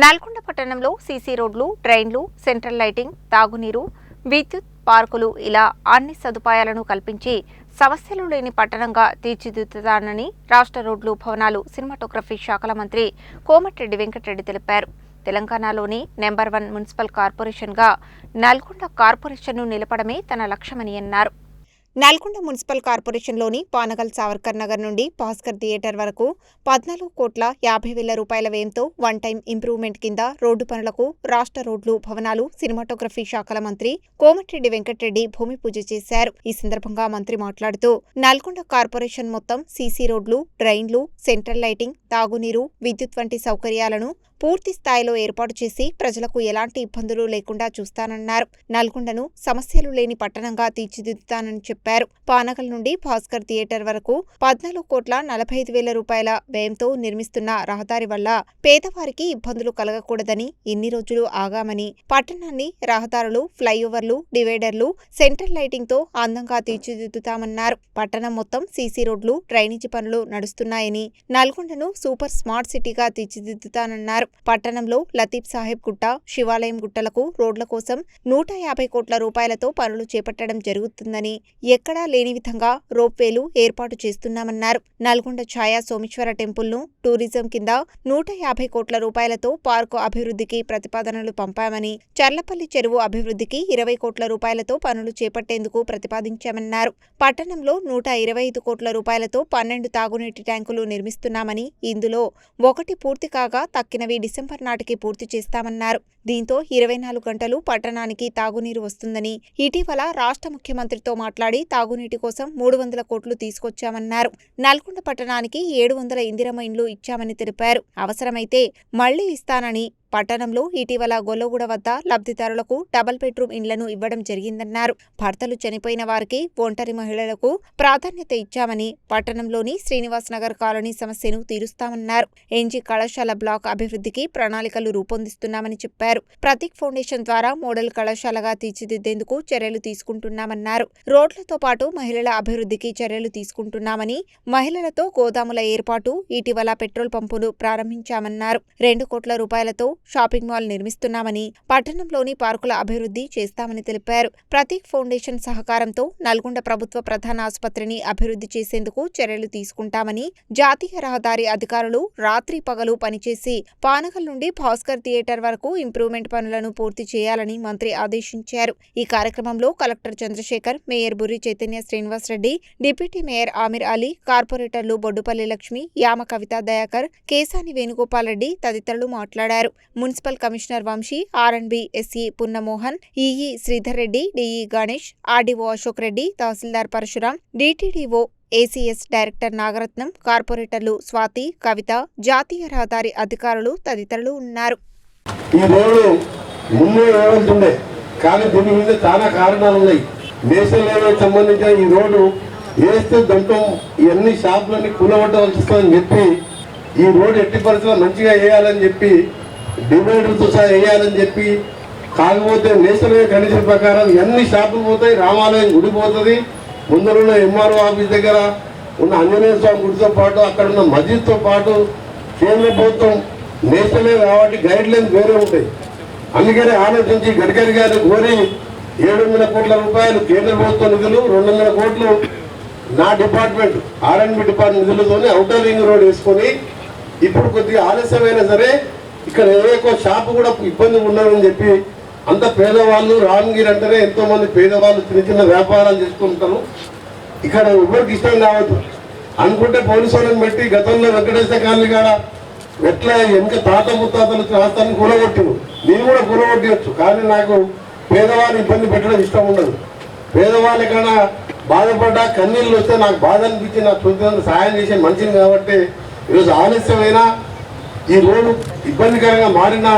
నల్గొండ పట్టణంలో సీసీ రోడ్లు, డ్రైన్లు, సెంట్రల్ లైటింగ్, తాగునీరు, విద్యుత్, పార్కులు ఇలా అన్ని సదుపాయాలను కల్పించి సమస్యలు లేని పట్టణంగా తీర్చిదిద్దుతానని రాష్ట్ర రోడ్లు, భవనాలు, సినిమాటోగ్రఫీ శాఖల మంత్రి కోమటిరెడ్డి వెంకటరెడ్డి తెలిపారు. తెలంగాణలోని నెంబర్ 1 మున్సిపల్ కార్పొరేషన్గా నల్గొండ కార్పొరేషన్ను నిలపడమే తన లక్ష్యమని అన్నారు. నల్గొండ మున్సిపల్ కార్పొరేషన్లోని పానగల్ సావర్కర్ నగర్ నుండి భాస్కర్ థియేటర్ వరకు 14,50,00,000 రూపాయల వ్యయంతో వన్ టైం ఇంప్రూవ్మెంట్ కింద రోడ్డు పనులకు రాష్ట్ర రోడ్లు, భవనాలు, సినిమాటోగ్రఫీ శాఖల మంత్రి కోమటిరెడ్డి వెంకటరెడ్డి భూమి పూజ చేశారు. ఈ సందర్భంగా మంత్రి మాట్లాడుతూ నల్గొండ కార్పొరేషన్ మొత్తం సీసీ రోడ్లు, డ్రైన్లు, సెంట్రల్ లైటింగ్, తాగునీరు, విద్యుత్ వంటి సౌకర్యాలను పూర్తి స్థాయిలో ఏర్పాటు చేసి ప్రజలకు ఎలాంటి ఇబ్బందులు లేకుండా చూస్తానన్నారు. నల్గొండను సమస్యలు లేని పట్టణంగా తీర్చిదిద్దుతానని చెప్పారు. పానగల్ నుండి భాస్కర్ థియేటర్ వరకు 14,45,00,000 రూపాయల వ్యయంతో నిర్మిస్తున్న రహదారి వల్ల పేదవారికి ఇబ్బందులు కలగకూడదని ఇన్ని రోజులు ఆగామని, పట్టణాన్ని రహదారులు, ఫ్లైఓవర్లు, డివైడర్లు, సెంట్రల్ లైటింగ్ తో అందంగా తీర్చిదిద్దుతామన్నారు. పట్టణం మొత్తం సీసీ రోడ్లు, డ్రైనేజీ పనులు నడుస్తున్నాయని, నల్గొండను సూపర్ స్మార్ట్ సిటీగా తీర్చిదిద్దుతానన్నారు. పట్టణంలో లతీఫ్ సాహెబ్ గుట్ట, శివాలయం గుట్టలకు రోడ్ల కోసం 150 కోట్ల రూపాయలతో పనులు చేపట్టడం జరుగుతుందని, ఎక్కడా లేని విధంగా రోప్వేలు ఏర్పాటు చేస్తున్నామన్నారు. నల్గొండ ఛాయా సోమేశ్వర టెంపుల్ను టూరిజం కింద 150 కోట్ల రూపాయలతో పార్కు అభివృద్ధికి ప్రతిపాదనలు పంపామని, చర్లపల్లి చెరువు అభివృద్ధికి 20 కోట్ల రూపాయలతో పనులు చేపట్టేందుకు ప్రతిపాదించామన్నారు. పట్టణంలో 125 కోట్ల రూపాయలతో 12 తాగునీటి ట్యాంకులు నిర్మిస్తున్నామని, ఇందులో 1 పూర్తి కాగా తక్కినవి డిసెంబర్ నాటికి పూర్తి చేస్తామన్నారు. దీంతో 24 గంటలు పట్టణానికి తాగునీరు వస్తుందని, ఇటీవల రాష్ట్ర ముఖ్యమంత్రితో మాట్లాడి తాగునీటి కోసం 300 కోట్లు తీసుకొచ్చామన్నారు. నల్గొండ పట్టణానికి 700 ఇందిరమ్మ ఇండ్లు ఇచ్చామని తెలిపారు. అవసరమైతే మళ్లీ ఇస్తానని, పట్టణంలో ఇటీవల గొల్లగూడ వద్ద లబ్ధిదారులకు డబుల్ బెడ్రూమ్ ఇండ్లను ఇవ్వడం జరిగిందన్నారు. భర్తలు చనిపోయిన వారికి, ఒంటరి మహిళలకు ప్రాధాన్యత ఇచ్చామని, పట్టణంలోని శ్రీనివాస్ నగర్ కాలనీ సమస్యను తీరుస్తామన్నారు. ఎన్జీ కళాశాల బ్లాక్ అభివృద్ధికి ప్రణాళికలు రూపొందిస్తున్నామని చెప్పారు. ప్రతీక్ ఫౌండేషన్ ద్వారా మోడల్ కళాశాలగా తీర్చిదిద్దేందుకు చర్యలు తీసుకుంటున్నామన్నారు. రోడ్లతో పాటు మహిళల అభివృద్ధికి చర్యలు తీసుకుంటున్నామని, మహిళలతో గోదాముల ఏర్పాటు, ఇటీవల పెట్రోల్ పంపును ప్రారంభించామన్నారు. 2 కోట్ల రూపాయలతో షాపింగ్ మాల్ నిర్మిస్తున్నామని, పట్టణంలోని పార్కుల అభివృద్ధి చేస్తామని తెలిపారు. ప్రతీక్ ఫౌండేషన్ సహకారంతో నల్గొండ ప్రభుత్వ ప్రధాన ఆసుపత్రిని అభివృద్ధి చేసేందుకు చర్యలు తీసుకుంటామని, జాతీయ రహదారి అధికారులు రాత్రి పగలు పనిచేసి పానగల్ నుండి భాస్కర్ థియేటర్ వరకు ఇంప్రూవ్మెంట్ పనులను పూర్తి చేయాలని మంత్రి ఆదేశించారు. ఈ కార్యక్రమంలో collector Chandrashekar, mayor Burri Chaitanya Srinivas Reddy, deputy mayor Aamir Ali, కార్పొరేటర్లు బొడ్డుపల్లి లక్ష్మి, యామ కవిత దయాకర్, కేసాని వేణుగోపాల్ రెడ్డి తదితరులు మాట్లాడారు. Municipal commissioner Vamshi, R and B SE Punnamohan, EE Sridhar Reddy, DE Ganesh, RDO Ashok Reddy, తహసీల్దార్ Parashuram, DTDO ACS director Nagaratnam, కార్పొరేటర్లు స్వాతి, కవిత, జాతీయ రహదారి అధికారులు తదితరులు ఉన్నారు. ఈ రోడ్డు ముందే ఏమంటుండే కానీ దీని మీద చాలా కారణాలు ఉన్నాయి. నేషనల్ హైవేకి సంబంధించిన ఈ రోడ్డు వేస్తే దాంట్లో ఇవన్నీ షాపులన్నీ కూలగొట్టవలసి వస్తుందని చెప్పి ఈ రోడ్డు ఎట్టి పరిస్థితుల్లో మంచిగా వేయాలని చెప్పి, డివైడర్తో సహా వేయాలని చెప్పి, కాకపోతే నేషనల్ హైవే కండిషన్ ప్రకారం అన్ని షాపులు పోతాయి, రామాలయం గుడి పోతుంది, ముందరున్న ఎంఆర్ఓ ఆఫీస్ దగ్గర ఉన్న ఆంజనేయ స్వామి గుడితో పాటు అక్కడ ఉన్న మస్జిద్తో పాటు కేంద్ర ప్రభుత్వం నేషనల్ హైవే కాబట్టి గైడ్ లైన్స్ వేరే ఉంటాయి. అందుకనే ఆలోచించి గడ్కరీ గారిని కోరి 700 కోట్ల రూపాయలు కేంద్ర ప్రభుత్వ నిధులు, 200 కోట్లు నా డిపార్ట్మెంట్ ఆర్&బి డిపార్ట్మెంట్ నిధులతోనే ఔటర్ రింగ్ రోడ్ వేసుకొని, ఇప్పుడు కొద్దిగా ఆలస్యమైనా సరే ఇక్కడ ఏ షాపు కూడా ఇబ్బంది ఉండదని చెప్పి, అంత పేదవాళ్ళు రామగిరి అంటేనే ఎంతో మంది పేదవాళ్ళు చిన్న చిన్న వ్యాపారాలు చేసుకుంటారు. ఇక్కడ ఎవరికి ఇష్టం కావద్దు అనుకుంటే పోలీసు వాళ్ళని పెట్టి గతంలో వెంకటేశ్వర కాలనీ కాడ ఎట్లా వెనక తాత ముత్తాతలు రాస్తాన్ని కూలగొట్టిను, నేను కూడా కూలగొట్టవచ్చు. కానీ నాకు పేదవాళ్ళని ఇబ్బంది పెట్టడం ఇష్టం ఉండదు. పేదవాళ్ళకైనా బాధపడ్డా కన్నీళ్ళు వస్తే నాకు బాధ అనిపించి నాకు సొంతంగా సాయం చేసే మనిషిని కాబట్టి ఈరోజు ఆలస్యమైన ఈ రోడ్డు ఇబ్బందికరంగా మారిన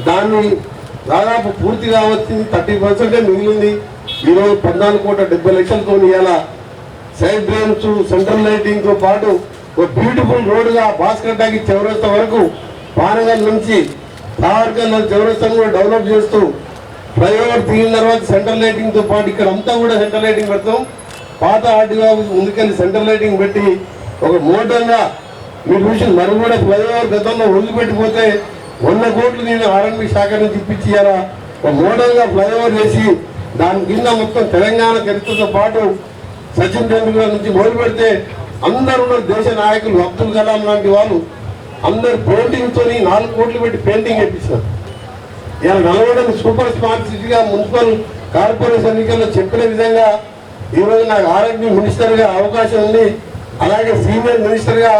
దాన్ని దాదాపు పూర్తిగా వచ్చింది, 30% మిగిలింది. ఈరోజు 14,70,00,000తో ఇలా సైడ్ డ్రైన్స్, సెంట్రల్ లైటింగ్తో పాటు ఒక బ్యూటిఫుల్ రోడ్డుగా భాస్కర్ టాకీస్ చౌరస్తా వరకు, పానగల్ నుంచి సావర్కర్ చౌరస్తాను కూడా డెవలప్ చేస్తూ, ఫ్లైఓవర్ దిగిన తర్వాత సెంట్రల్ లైటింగ్తో పాటు ఇక్కడ అంతా కూడా సెంట్రల్ లైటింగ్ పెడతాం. పాత ఆర్టీఓ ముందుకెళ్ళి సెంట్రల్ లైటింగ్ పెట్టి ఒక మోడల్గా మీరు చూసి మరి కూడా ఫ్లైఓవర్ గతంలో వదిలిపెట్టిపోతే 100 కోట్లు నేను ఆర్ఎండ్బి శాఖ నుంచి ఇప్పించి ఒక మోడల్గా ఫ్లైఓవర్ చేసి దాని కింద మొత్తం తెలంగాణ చరిత్రతో పాటు సచిన్ టెండూల్కర్ నుంచి మొదలు పెడితే అందరూ దేశ నాయకులు అబ్దుల్ కలాం లాంటి వాళ్ళు అందరు పెయింటింగ్తో 4 కోట్లు పెట్టి పెయింటింగ్ వేయించారు. ఇలా నల్గొండను సూపర్ స్మార్ట్ సిటీగా మున్సిపల్ కార్పొరేషన్ ఎన్నికల్లో చెప్పిన విధంగా ఈరోజు నాకు ఆర్ఎండ్బి మినిస్టర్గా అవకాశం ఉంది. అలాగే సీనియర్ మినిస్టర్గా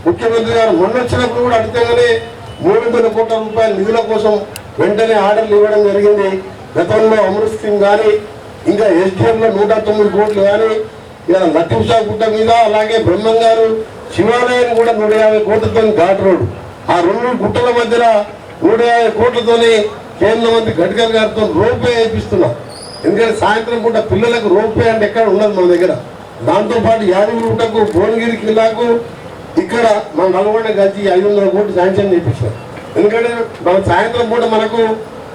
ముఖ్యమంత్రి గారు మొన్న వచ్చినప్పుడు కూడా అడిగితేగానే 300 కోట్ల రూపాయల నిధుల కోసం వెంటనే ఆర్డర్లు ఇవ్వడం జరిగింది. గతంలో అమృత్ సింగ్ కానీ ఇంకా ఎస్డిఎంలో 109 కోట్లు కానీ ఇలా లతీఫ్ షా గుట్ట మీద అలాగే బ్రహ్మం గారు శివాలయాన్ని కూడా 150 కోట్లతో ఘాట్ రోడ్ ఆ 2 గుట్టల మధ్యన 150 కోట్లతోనే కేంద్ర మంత్రి గడ్కరీ గారితో రోపే వేయిస్తున్నాం. ఎందుకంటే సాయంత్రం పూట పిల్లలకు రోపే అంటే ఎక్కడ ఉండదు మన దగ్గర. దాంతోపాటు యాదగిరిగుట్టకు భువనగిరి కిల్లాకు ఇక్కడ మన నల్గొండ గచ్చి 500 కోట్లు శాంక్షన్ చేయించాం. ఎందుకంటే మన సాయంత్రం పూట మనకు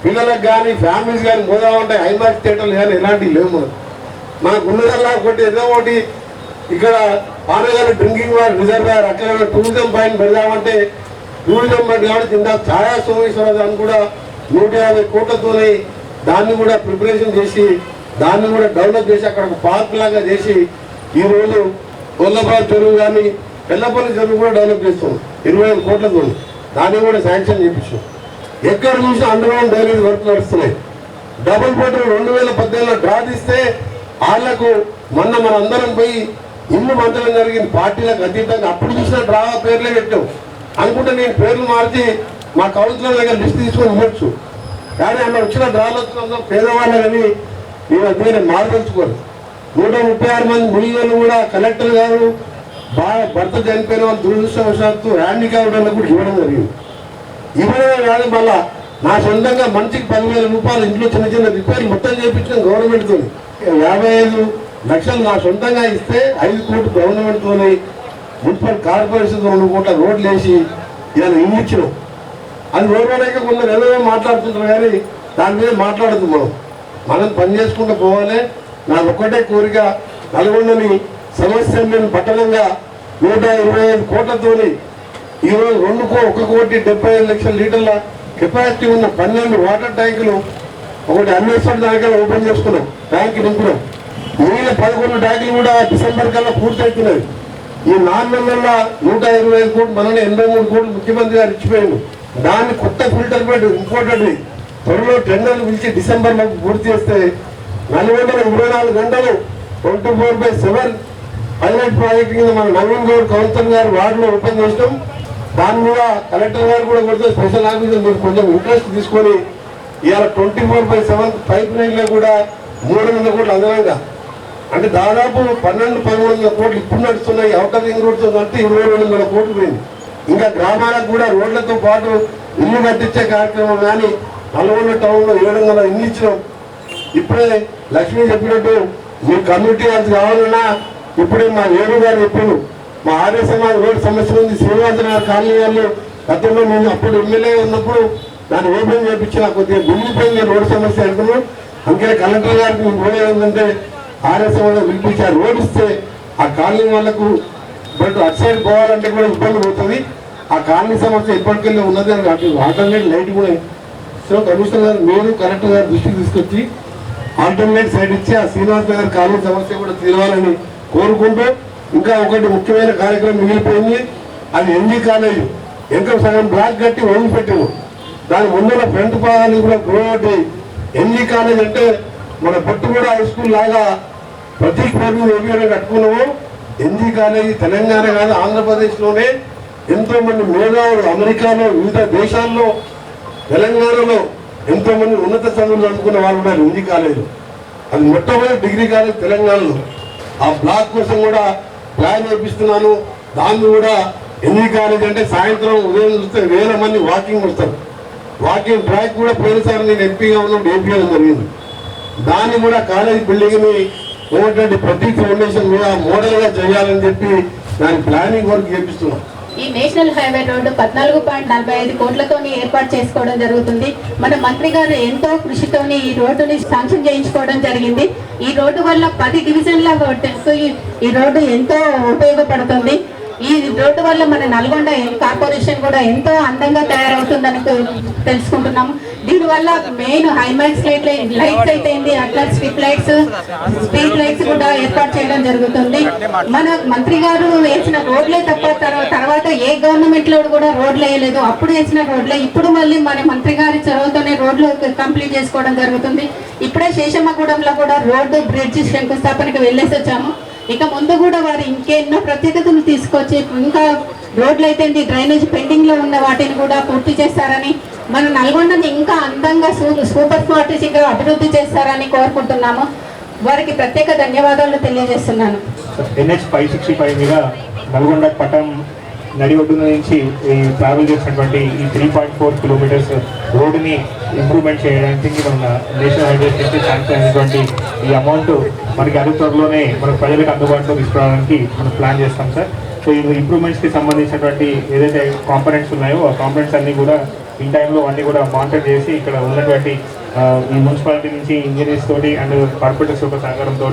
పిల్లలకు కానీ ఫ్యామిలీస్ కానీ పోదామంటే ఐమాక్స్ థియేటర్లు కానీ ఎలాంటివి లేవు. మనకు ఉన్నదల్లా ఒకటి ఏదో ఒకటి ఇక్కడ పానగారి డ్రింకింగ్ వాటర్ రిజర్వాయర్ అక్కడ టూరిజం పాయింట్ పెడదామంటే టూరిజం పాయింట్ కాబట్టి కింద ఛాయా సోమేశ్వర దాన్ని కూడా 150 కోట్లతోనే దాన్ని కూడా ప్రిపరేషన్ చేసి దాన్ని కూడా డెవలప్ చేసి అక్కడ ఒక పార్క్ లాగా చేసి ఈరోజు కొల్లపాడు చెరువు కానీ పెల్లపల్లి చెరువు కూడా డెవలప్ చేస్తాం 25 కోట్లతో. దాన్ని కూడా శాంక్షన్ చేయించాం. ఎక్కడ చూసినా అండర్గ్రౌండ్ డ్రైనేజ్ వర్క్ నడుస్తున్నాయి. డబుల్ బెడ్రూమ్ 2018లో డ్రా తీస్తే వాళ్లకు మొన్న మన అందరం పోయి ఇల్లు మంచడం జరిగింది. పార్టీలకు అతీతంగా అప్పుడు చూసిన డ్రా పేర్లే పెట్టాం అనుకుంటే నేను పేర్లు మార్చి మా కౌన్సిలర్ దగ్గర లిస్ట్ తీసుకొని ఇవ్వచ్చు. కానీ అన్న వచ్చిన డ్రాలు వచ్చిన పేదవాళ్ళని నేను దీన్ని మార్చదలుచుకోను. 136 మంది మునిగోళ్ళు కూడా కలెక్టర్ గారు భర్త చనిపోయిన వాళ్ళు దురదృష్టవశాత్తు హ్యాండిక్యాప్డ్ వాళ్ళకు కూడా ఇవ్వడం జరిగింది. ఇవ్వడమే కాదు మళ్ళా నా సొంతంగా మనిషికి 10,000 రూపాయలు ఇంట్లో చిన్న చిన్న రిపేర్లు మొత్తం చేయించడం గవర్నమెంట్తో 55 లక్షలు నా సొంతంగా ఇస్తే 5 కోట్లు గవర్నమెంట్తో మున్సిపల్ కార్పొరేషన్ 2 కోట్ల రోడ్లు వేసి ఇలా ఇల్లు ఇచ్చినాం. అది ఓర్వలేక కొందరు ఏదో మాట్లాడుతుంటారు కానీ దాని మీద మాట్లాడదు. మనం పని చేసుకుంటూ పోవాలి. నాకు ఒక్కటే కోరిక నల్గొండని సమస్యను పట్టణంగా 125 కోట్లతోని ఈరోజు 1,70,75,00,000 లీటర్ల కెపాసిటీ ఉన్న 12 వాటర్ ట్యాంకులు ఒకటి అన్వేషణ దానికల్లా ఓపెన్ చేసుకున్నాం. ట్యాంక్ నింపున్నాం. మిగిలిన 11 ట్యాంకులు కూడా డిసెంబర్ కల్లా పూర్తవుతున్నాయి. ఈ 4 నెలల్లో 125 కోట్లు మనల్ని 83 కోట్లు ముఖ్యమంత్రి గారు ఇచ్చిపోయింది. దాన్ని కొత్త ఫిల్టర్ బెడ్ ఇంపార్టెంట్ త్వరలో టెండర్లు పిలిచి డిసెంబర్లో పూర్తి చేస్తే 424 గంటలు 24/7 పైలట్ ప్రాజెక్ట్ కింద మన నవీన్ గౌడ్ కౌన్సిలర్ గారు వార్డులో ఓపెన్ చేసినాం. దాని మీద కలెక్టర్ గారు కూడా కొడితే స్పెషల్ ఆఫీసర్ మీరు కొంచెం ఇంట్రెస్ట్ తీసుకొని ఇవాళ 24/7 పైప్ లైన్లో కూడా 300 కోట్లు అదనంగా అంటే దాదాపు 1200-1300 కోట్లు ఇప్పుడు నడుస్తున్నాయి. అవుటర్ రింగ్ రోడ్తో అంటే 2200 కోట్లు పోయింది. ఇంకా గ్రామాలకు కూడా రోడ్లతో పాటు ఇల్లు కట్టించే కార్యక్రమం కానీ నల్గొండ టౌన్లో 700 ఇల్లు ఇచ్చినాం. ఇప్పుడే లక్ష్మి చెప్పినట్టు మీ కమ్యూనిటీ హాల్స్ కావాలన్నా ఇప్పుడే మా వేణు గారు చెప్పారు. మా ఆర్య సమాజ్ రోడ్డు సమస్య ఉంది. శ్రీనివాసనగర్ కాలనీ వాళ్ళు గతంలో నేను అప్పుడు ఎమ్మెల్యే ఉన్నప్పుడు దాన్ని ఓపెన్ చేయించిన కొద్దిగా గుండిపోయింది రోడ్డు సమస్య అంటున్నాం. అందుకనే కలెక్టర్ గారికి మేము పోయేది ఏంటంటే ఆర్య సమాజ్ పిలిపించి ఆ రోడ్ ఇస్తే ఆ కాలనీ వాళ్ళకు బట్ అటు సైడ్ పోవాలంటే కూడా ఇబ్బంది పోతుంది. ఆ కాలనీ సమస్య ఎప్పటికెళ్ళి ఉన్నది అటు ఆల్టర్నేట్ లైట్ కూడా. సో కమిషనర్ గారు మీరు కలెక్టర్ గారు దృష్టికి తీసుకొచ్చి ఆల్టర్నేట్ సైడ్ ఇచ్చి ఆ శ్రీనివాస్ నగర్ కాలనీ సమస్య కూడా తీరవాలని కోరుకుంటూ ఇంకా ఒకటి ముఖ్యమైన కార్యక్రమం మిగిలిపోయింది. అది ఎన్జీ కాలేజ్ ఇంకా సగం బ్లాక్ కట్టి వదిలిపెట్టాము. దాని ముందున్న ఫ్రంట్ భాగాన్ని కూడా గ్రోటి ఎన్జీ కాలేజ్ అంటే మన పట్టుగూడ హై స్కూల్ లాగా ప్రతి కోర్టు ఏమైనా కట్టుకున్నాము. ఎన్జీ కాలేజ్ తెలంగాణ కాదు ఆంధ్రప్రదేశ్లోనే ఎంతో మంది మేధావులు అమెరికాలో వివిధ దేశాల్లో తెలంగాణలో ఎంతో మంది ఉన్నత చదువులు అందుకున్న వాళ్ళు ఉన్నారు ఎన్జీ కాలేజ్. అది మొట్టమొదటి డిగ్రీ కాలేజ్ తెలంగాణలో. ఆ బ్లాక్ కోసం కూడా ప్లాన్ చేపిస్తున్నాను. దాన్ని కూడా ఎన్జీ కాలేజ్ అంటే సాయంత్రం ఉదయం చూస్తే 1000 మంది వాకింగ్ వస్తారు. వాకింగ్ ట్రాక్ కూడా పోయినసారి నేను ఎంపీగా ఉన్నప్పుడు ఏపీలో జరిగింది. దాన్ని కూడా కాలేజ్ బిల్డింగ్ని ఉన్నటువంటి ప్రతి ఫౌండేషన్ మీద మోడల్గా చేయాలని చెప్పి దాని ప్లానింగ్ వర్క్ చేపిస్తున్నాం. ఈ నేషనల్ హైవే రోడ్డు 14.45 కోట్లతో ఏర్పాటు చేసుకోవడం జరుగుతుంది. మన మంత్రి గారు ఎంతో కృషితోని ఈ రోడ్డుని శాంక్షన్ చేయించుకోవడం జరిగింది. ఈ రోడ్డు వల్ల 10 డివిజన్ల ఈ రోడ్డు ఎంతో ఉపయోగపడుతుంది. ఈ రోడ్డు వల్ల మన నల్గొండ కార్పొరేషన్ కూడా ఎంతో అందంగా తయారవుతుందని తెలుసుకుంటున్నాము. దీనివల్ల మెయిన్ హైమాక్స్ లైట్స్ అయితే అట్లా స్ట్రిప్ లైట్స్, స్ట్రీట్ లైట్స్ కూడా ఏర్పాటు చేయడం జరుగుతుంది. మన మంత్రి గారు వేసిన రోడ్లే తప్ప తర్వాత ఏ గవర్నమెంట్ లో కూడా రోడ్లు వేయలేదు. అప్పుడు వేసిన రోడ్లే ఇప్పుడు మళ్ళీ మన మంత్రి గారి చొరవతోనే రోడ్లు కంప్లీట్ చేసుకోవడం జరుగుతుంది. ఇప్పుడే శేషమ్మగూడెంలో కూడా రోడ్డు బ్రిడ్జ్ శంకుస్థాపనకి వెళ్ళేసి వచ్చాము. ఇక ముందు కూడా వారు ఇంకెన్నో ప్రత్యేకతలు తీసుకొచ్చి ఇంకా రోడ్లు అయితే డ్రైనేజ్ పెండింగ్ లో ఉన్న వాటిని కూడా పూర్తి చేస్తారని, మన నల్గొండని ఇంకా అందంగా సూపర్ స్మార్ట్ సిటీగా అభివృద్ధి చేస్తారని కోరుకుంటున్నాము. వారికి ప్రత్యేక ధన్యవాదాలు తెలియజేస్తున్నాను. NH 565 మీద నల్గొండ పట్టణం నడి ఒడ్డున నుంచి ట్రావెల్ చేసినటువంటి ఈ 3.4 కిలోమీటర్స్ రోడ్డుని ఇంప్రూవ్మెంట్ చేయడానికి మన నేషనల్ హైవేస్ నుంచి శాంక్షన్ అయినటువంటి ఈ అమౌంట్ మనకి అతి త్వరలోనే మన ప్రజలకు అందుబాటులో తీసుకురావడానికి మనం ప్లాన్ చేస్తాం సార్. సో ఈ ఇంప్రూవ్మెంట్స్కి సంబంధించినటువంటి ఏదైతే కాంపనెంట్స్ ఉన్నాయో ఆ కాంపనెంట్స్ అన్నీ కూడా ఇన్ టైంలో అన్నీ కూడా మానిటర్ చేసి ఇక్కడ ఉన్నటువంటి ఈ మున్సిపాలిటీ నుంచి ఇంజనీర్స్ తోటి అండ్ కార్పొరేటర్స్ యొక్క సహకారంతో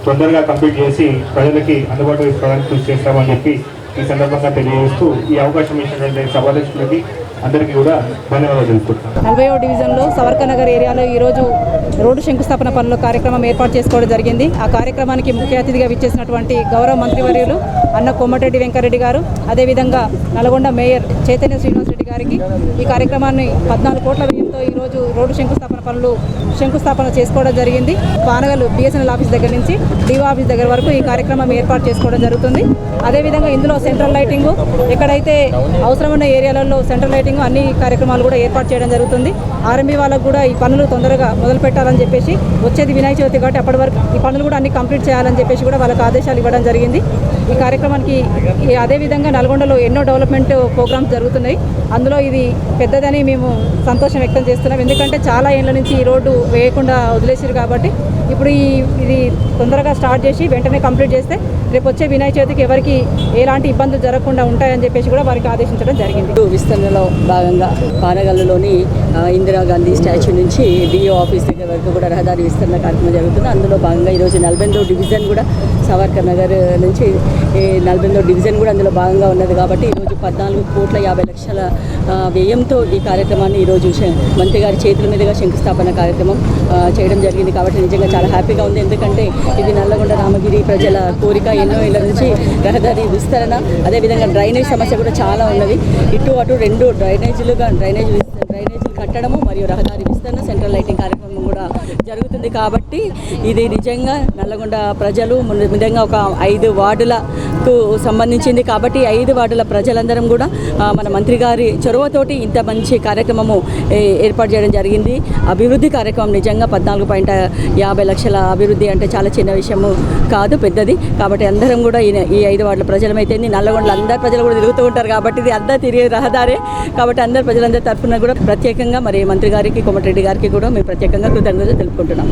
తొందరగా కంప్లీట్ చేసి ప్రజలకి అందుబాటులో తీసుకోవడానికి కృషి చేస్తామని చెప్పి ఈ సందర్భంగా తెలియజేస్తూ ఈ అవకాశం ఇచ్చినటువంటి సభాధ్యక్షులకి అందరికీ కూడా ధన్యవాదాలు తెలుపుకుంటున్నాను. 40వ డివిజన్లో సవర్కర్ నగర్ ఏరియాలో ఈరోజు రోడ్డు శంకుస్థాపన పనుల కార్యక్రమం ఏర్పాటు చేసుకోవడం జరిగింది. ఆ కార్యక్రమానికి ముఖ్య అతిథిగా విచ్చేసినటువంటి గౌరవ మంత్రివర్యులు అన్న కోమటిరెడ్డి వెంకరెడ్డి గారు, అదేవిధంగా నల్గొండ మేయర్ చైతన్య శ్రీనివాస్ రెడ్డి గారికి ఈ కార్యక్రమాన్ని 14 కోట్ల వ్యయంతో ఈరోజు రోడ్డు శంకుస్థాపన చేసుకోవడం జరిగింది. పానగల్ BSNL ఆఫీస్ దగ్గర నుంచి DO ఆఫీస్ దగ్గర వరకు ఈ కార్యక్రమం ఏర్పాటు చేసుకోవడం జరుగుతుంది. అదేవిధంగా ఇందులో సెంట్రల్ లైటింగ్, ఎక్కడైతే అవసరమైన ఏరియాలలో సెంట్రల్ లైటింగ్ అన్ని కార్యక్రమాలు కూడా ఏర్పాటు చేయడం జరుగుతుంది. RMB వాళ్ళకు కూడా ఈ పనులు తొందరగా మొదలు పెట్టాలని చెప్పేసి, వచ్చేది వినాయక చవితి కాబట్టి అప్పటి వరకు ఈ పనులు కూడా అన్ని కంప్లీట్ చేయాలని చెప్పేసి కూడా వాళ్ళకి ఆదేశాలు ఇవ్వడం జరిగింది. ఈ కార్యక్రమానికి అదేవిధంగా నల్గొండలో ఎన్నో డెవలప్మెంట్ ప్రోగ్రామ్స్ జరుగుతున్నాయి. అందులో ఇది పెద్దదని మేము సంతోషం వ్యక్తం చేస్తున్నాం. ఎందుకంటే చాలా ఏళ్ళ నుంచి ఈ రోడ్డు వేయకుండా వదిలేసారు కాబట్టి ఇప్పుడు ఇది తొందరగా స్టార్ట్ చేసి వెంటనే కంప్లీట్ చేస్తే రేపు వచ్చే వినాయక చవితికి ఎవరికి ఎలాంటి ఇబ్బందులు జరగకుండా ఉంటాయని చెప్పేసి కూడా వారికి ఆదేశించడం జరిగింది. విస్తరణలో భాగంగా పానగల్లులోని ఇందిరాగాంధీ స్టాచ్యూ నుంచి DO ఆఫీస్ దగ్గర వరకు కూడా రహదారి విస్తరణ కార్యక్రమం జరుగుతుంది. అందులో భాగంగా ఈరోజు 48వ డివిజన్ కూడా సవర్కర్ నగర్ నుంచి 48వ డివిజన్ కూడా అందులో భాగంగా ఉన్నది. కాబట్టి ఈరోజు 14,50,00,000 వ్యయంతో ఈ కార్యక్రమాన్ని ఈరోజు మంత్రి గారి చేతుల మీదుగా శంకుస్థాపన కార్యక్రమం చేయడం జరిగింది. కాబట్టి నిజంగా చాలా హ్యాపీగా ఉంది. ఎందుకంటే ఇది నల్లగొండ రామగిరి ప్రజల కోరిక. ఎన్నో ఏళ్ళ నుంచి రహదారి విస్తరణ, అదేవిధంగా డ్రైనేజ్ సమస్య కూడా చాలా ఉన్నది. ఇటు అటు 2 డ్రైనేజీలు కట్టడము మరియు రహదారి విస్తరణ, సెంట్రల్ లైటింగ్ కార్యక్రమం కూడా జరుగుతుంది. కాబట్టి ఇది నిజంగా నల్లగొండ ప్రజలు నిజంగా ఒక 5 వార్డులకు సంబంధించింది. కాబట్టి 5 వార్డుల ప్రజలందరం కూడా మన మంత్రి గారి చొరవతోటి ఇంత మంచి కార్యక్రమము ఏర్పాటు చేయడం జరిగింది. అభివృద్ధి కార్యక్రమం నిజంగా 14,50,00,000 అభివృద్ధి అంటే చాలా చిన్న విషయము కాదు, పెద్దది. కాబట్టి అందరం కూడా ఈ 5 వార్డుల ప్రజలమైతే నల్లగొండలో అందరు ప్రజలు కూడా తిరుగుతూ ఉంటారు. కాబట్టి ఇది అందరూ తిరిగే రహదారే. కాబట్టి అందరు ప్రజలందరి తరఫున కూడా ప్రత్యేకంగా మరి మంత్రి గారికి, కోమటిరెడ్డి గారికి కూడా మేము ప్రత్యేకంగా కృతజ్ఞతలు తెలుపుకుంటున్నాం.